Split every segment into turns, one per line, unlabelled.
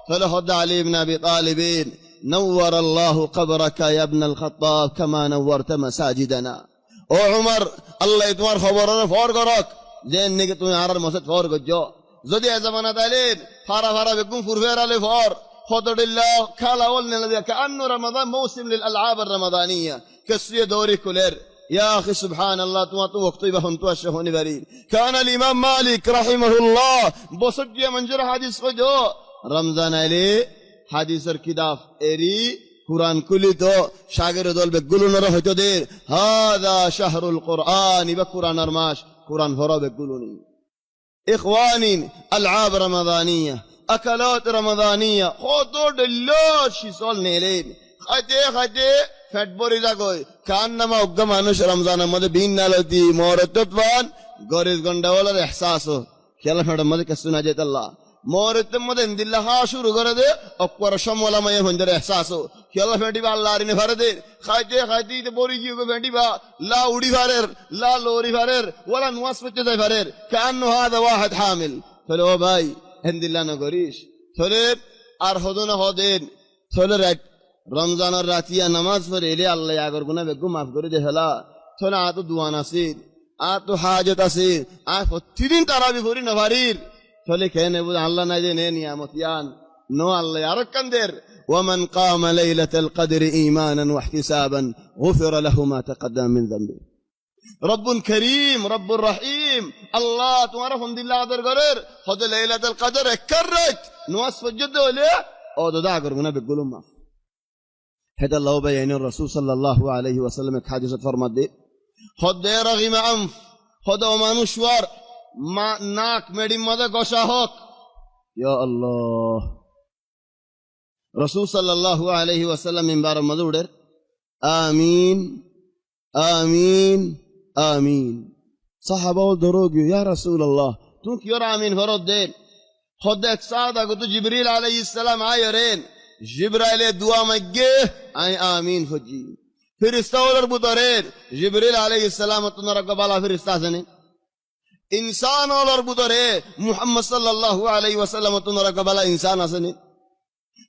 فلهد علي بن أبي طالب نور الله قبرك يا ابن الخطاب كما نورت مساجدنا او عمر الله يتمر خبرنا فور করক যে নিকে তুমি আর মসজিদ ফর গজো যদি এ জামানা তাইলেন ফারা ফারা বেগুন ফুরফের আলে ফর খতদিল্লাহ খালা ওল নেলা কান্নু রমাদান মৌসুম লিল আলআব الرمضانيه كسيه دوري كولر يا اخي سبحان الله تو وقت بهم تو شهوني بري كان الامام مالك رحمه الله بوسجي منجر حديث خجو رمضان علي حديثر কিতাব এরি কুরআন কুলিতো সাগর দল বেগুলুনর হইতো দে হাদা শাহরুল কুরআন ইবা কুরআনের মাস কুরআন ভরা বেগুলুনি ইখওয়ানি আলআব রমাদানিয়া اكلات رمضانيه خودو دلو شيسول নেলেন খাইতে খাইতে ফ্যাট বড়ি যাগয় কান্নামা উগ্গ মানুষ রমজানের মধ্যে বিন নালতি মরততবান গরিজ গন্ডাওয়ালার ইহসাস খেলা ফেডের মধ্যে কিছু না যেত আল্লাহ মরতের মধ্যে ইন্দিল্লাহ শুরু করে দে অকবর সমলামায়ে হঞ্জের ইহসাস খেলা ফেডিবা আল্লাহর ইনে ভরে দে খাইতে খাইতে বড়ি গিয়ে ফেডিবা লা উড়ি ভারের লা লোরি ভারের ওলা নুয়াস পচে যায় ভারের কান্নু হাদা ওয়াহিদ হামিল ফলে ও ভাই হিন্দিল্লাহ না করিস ফলে আর হদো না হদেন ফলে রমজানের রাতিয়া নামাজ পড়ে এলে আল্লাহ আগর গুনাহ বেগু মাফ করে দে হেলা ফলে আ তো দুয়ান আছে আ তো হাজত আছে আ প্রতিদিন তারাবি পড়ি না ভারির ফলে কেন আল্লাহ নাই যে নে নিয়ামত ইয়ান নো আল্লাহ আর কান্দের ومن قام ليلة القدر إيمانا واحتسابا غفر له ما تقدم من ذنبه رب كريم رب رحيم الله تعرف ان الله قدر قرر خد ليلة القدر كرت نواس فجد له او دا قربنا بيقولوا ما هذا الله بيان الرسول صلى الله عليه وسلم حديث فرمت دي خد رغم انف خد ومانوشوار ما ناك مدي ماذا غشاهك يا الله رسول صلى الله عليه وسلم من بار مدودر آمين آمين آمين صحابة دروغي يا رسول الله تون كيور آمين فرد دين خدك ساعة قلت جبريل عليه السلام آيرين جبريل دعا مجيه آي آمين فجي فرستاولر بطرين جبريل عليه السلام تنرق بالا فرستاسني إنسان أولر بطرين محمد صلى الله عليه وسلم تنرق بالا إنسان أسني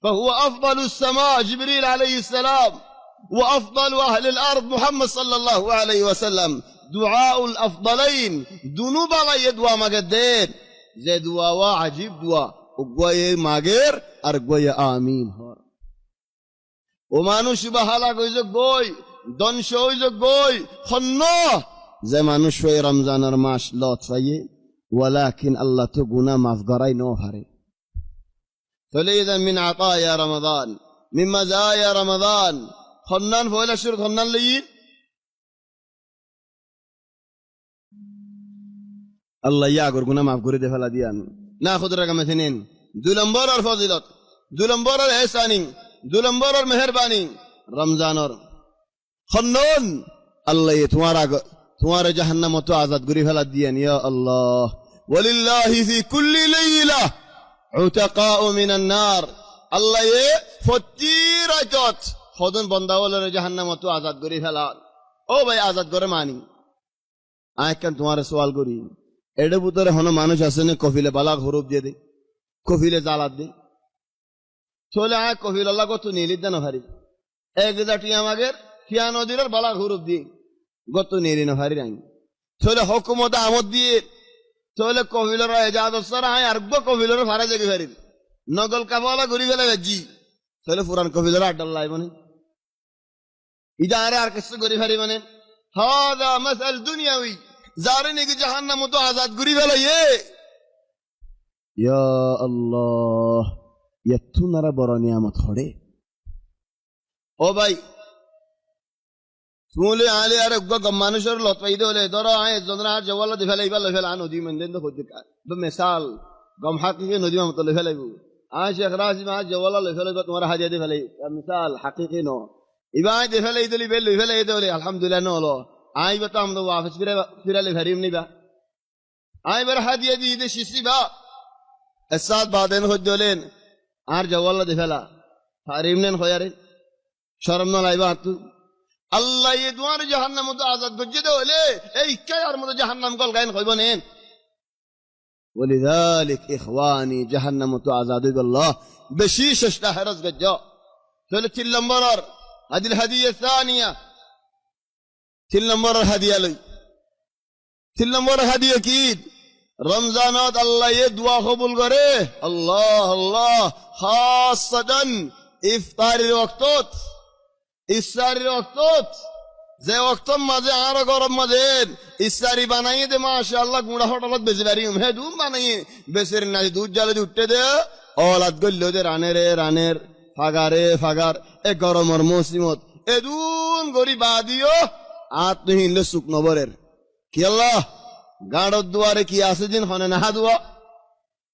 فهو أفضل السماء جبريل عليه السلام وأفضل أهل الأرض محمد صلى الله عليه وسلم دعاء الأفضلين دنوب على يدوى مقدين زي دعاء عجيب دعاء وقوية ماغير أرقوية آمين ومانو شبه حلاق ويزا قوي دنشو ويزا قوي خنوه زي مانو شوي رمضان رماش لطفية ولكن الله تقونا مفقري نوهري فلذا من عطايا رمضان من مزايا رمضان خنان فولا شرط خنان لين الله ياغر غنا معف غري دفلا ديان ناخذ رقم 2 دولمبر الفضيلات دولمبر الاحسانين دولمبر المهربانين رمضان اور خنون الله تمہارا جہنم تو آزاد غري فلا ديان يا الله ولله في كل ليله عتقاء من النار الله يه فتيرجت خودن بنداولر جہنم تو آزاد غري فلا او بھائی آزاد غره مانی آئے کن تمہارے سوال کری এডে বুতরে হন মানুষ আসেনে কফিলে বালাক হরুপ দিয়ে দে কফিলে জালাত দে চলে আয় কফিল আল্লাহ কত নীলিত দেন ভারি এক জাতি আমাদের খিয়া নদীর বালাক হরুপ দিয়ে গত নীলি না ভারি রাই চলে হুকুমত আমদ দিয়ে চলে কফিলের এজাজত সারা আয় আর গো কফিলের ভাড়া জায়গা ভারি নগল কাবালা ঘুরি গেলে জি চলে পুরান কফিলের আড্ডাল্লাই মানে ইদারে আর কিছু ঘুরি ভারি মানে হাদা মাসাল দুনিয়াবি জারেনে কি জাহান্নাম তো আজাদ ঘুরি গেল ইয়া আল্লাহ ইয়াতুনারা বড় নিয়ামত হড়ে ও ভাই শুনলে আলে আর গগ মানুষের লতপাই দলে ধরো আয় জনরা জওয়ালা দি ফেলাই ফেলাই ফেলা নদী মন্দেন তো হতে কা তো মিসাল গম হাকিকি নদী মত লে ফেলাইবো আয় শেখ রাজি মা জওয়ালা লে ফেলাইবো তোমার হাজিয়া দি ফেলাই মিসাল হাকিকি নো ইবাই দি ফেলাই দলি বেল ফেলাই দলে আলহামদুলিল্লাহ নো হলো আই বতা আমরা ওয়াফস ফিরালে ভরিম নিবা আই বার হাদিয়া দি দে শিসি বা এসাদ বাদেন হজলেন আর জওয়ালা দি ফেলা হারিম নেন খয়ারে শরম না লাইবা তু আল্লাহ এ দুয়ার জাহান্নাম তো আজাদ গজ্জে দলে এই কে আর মত জাহান্নাম কল গায়ন কইব নেন ولذلك إخواني جهنم تعذاب بالله بشيش اشتهرز قجا ثلث المرر هذه الهدية الثانية تل نمبر هدية لي تل نمبر هدية كيد رمضانات الله يدعى قبول করে الله الله خاصة إفطار الوقتات إفطار الوقتات যে ওয়াক্তর মাঝে আরো গরম মাঝে ইফতারি বানাইয়ে দে মাশাআল্লাহ গুড়া হঠাৎ বেজে বাড়িম হে দুম বানাইয়ে বেসের না দুধ জ্বালে উঠতে দে অলাদ গল্লো দে রানের ফাগারে ফাগার এ গরমর মৌসুমত এদুন গরি বাদিও আত নহিলে শুকনো বরের কি আল্লাহ গাড়র দুয়ারে কি আছে দিন হনে না দুয়া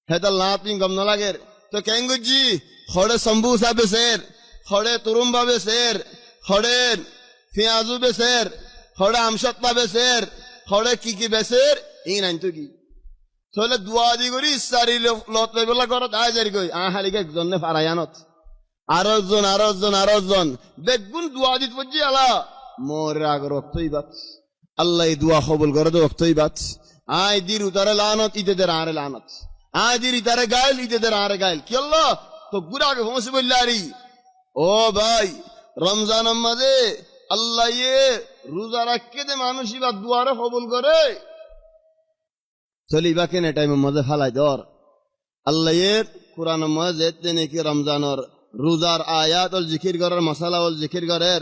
হেতাল না তিন গম না লাগের তো কেঙ্গুজি খড়ে সম্বুসা বেসের খড়ে তুরুম্বা বেসের খড়ে পেঁয়াজু বেসের খড়ে আমসত্তা বেসের খড়ে কি বেসের ই নাই তো কি তাহলে দুয়া দি করি ইসারি লত বেলা করো তাই জারি কই হালিকে একজনে ফারায়ানত আরো জন বেগুন দুয়া দিত বুঝি আলা মোর রাগ রক্তই বাত আল্লাহ দুয়া কবুল করে তো রক্তই বাত আয় দির উতারে লানত ইতেদের আরে লানত আয় দির ইতারে গাইল ইতেদের আরে গাইল কি আল্লাহ তো গুরাকে ফমসে বললারি ও ভাই রমজান মাঝে আল্লাহ রোজা রাখকে দে মানুষ বা দুয়ারে কবুল করে চলিবা কেনে টাইম মাঝে ফালাই দর আল্লাহ কোরআন মাঝে নাকি রমজানর রোজার আয়াত ও জিকির করার মশালা ও জিকির করার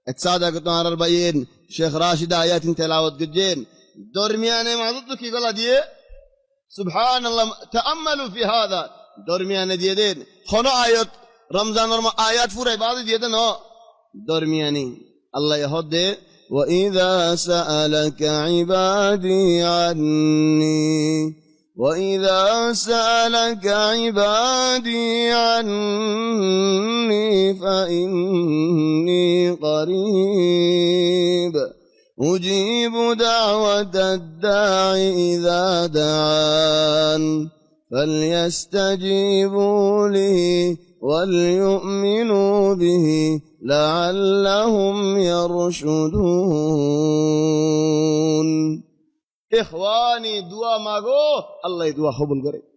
এক সাদা তোমার বাইন শেখ রাশিদ আয়াত তেলাওয়াত গজেন দরমিয়ানে মাঝে তো কি গলা দিয়ে সুবহানাল্লাহ তাআম্মালু ফি হাদা দরমিয়ানে দিয়ে দেন কোন আয়াত রমজানের আয়াত পুরাই বাদ দিয়ে দেন দরমিয়ানি الله يهدي وإذا سألك عبادي عني فإني قريب أجيب دعوة الداع إذا دعان فليستجيبوا لي وليؤمنوا به لعلهم يرشدون إخواني دعاء ماغو الله دعاء قبول করে